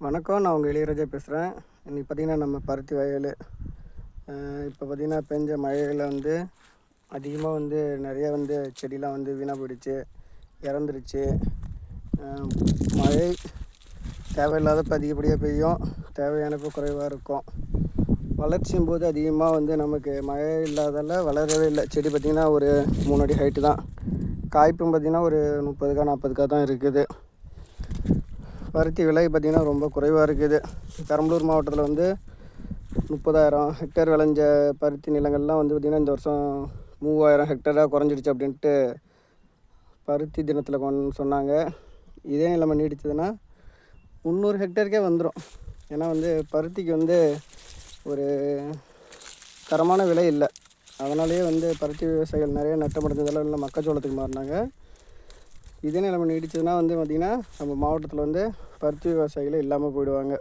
வணக்கம். நான் உங்கள் இளையராஜா பேசுகிறேன். இன்றைக்கி பார்த்திங்கன்னா நம்ம பருத்தி வயல். இப்போ பார்த்திங்கன்னா பெஞ்ச மழையில் அதிகமாக நிறைய செடிலாம் வீணாக போயிடுச்சு, இறந்துருச்சு. மழை தேவையில்லாதப்போ அதிகப்படியாக பெய்யும், தேவையானப்போ குறைவாக இருக்கும். வளர்ச்சியும் போது அதிகமாக நமக்கு மழை இல்லாதால வளரவே இல்லை. செடி பார்த்திங்கன்னா ஒரு 3 அடி ஹைட்டு தான். காய்ப்பும் பார்த்திங்கன்னா ஒரு 30 40 தான் இருக்குது. பருத்தி விலை பார்த்திங்கன்னா ரொம்ப குறைவாக இருக்குது. பெரம்பலூர் மாவட்டத்தில் 30,000 ஹெக்டேர் விளைஞ்ச பருத்தி நிலங்கள்லாம் பார்த்திங்கன்னா இந்த வருஷம் 3,000 ஹெக்டேராக குறைஞ்சிடுச்சு அப்படின்ட்டு பருத்தி தினத்தில் சொன்னாங்க. இதே நிலைமை நீடிச்சதுன்னா 300 ஹெக்டேருக்கே வந்துடும். ஏன்னா பருத்திக்கு ஒரு தரமான விலை இல்லை. அதனாலேயே பருத்தி விவசாயிகள் நிறைய நட்டமடைஞ்சதெல்லாம் இல்லை, மக்காச்சோளத்துக்கு மாறினாங்க. இதே நிலைமை நீடிச்சதுன்னா பார்த்திங்கன்னா நம்ம மாவட்டத்தில் பருத்தி விவசாயிகளே இல்லாமல் போயிடுவாங்க.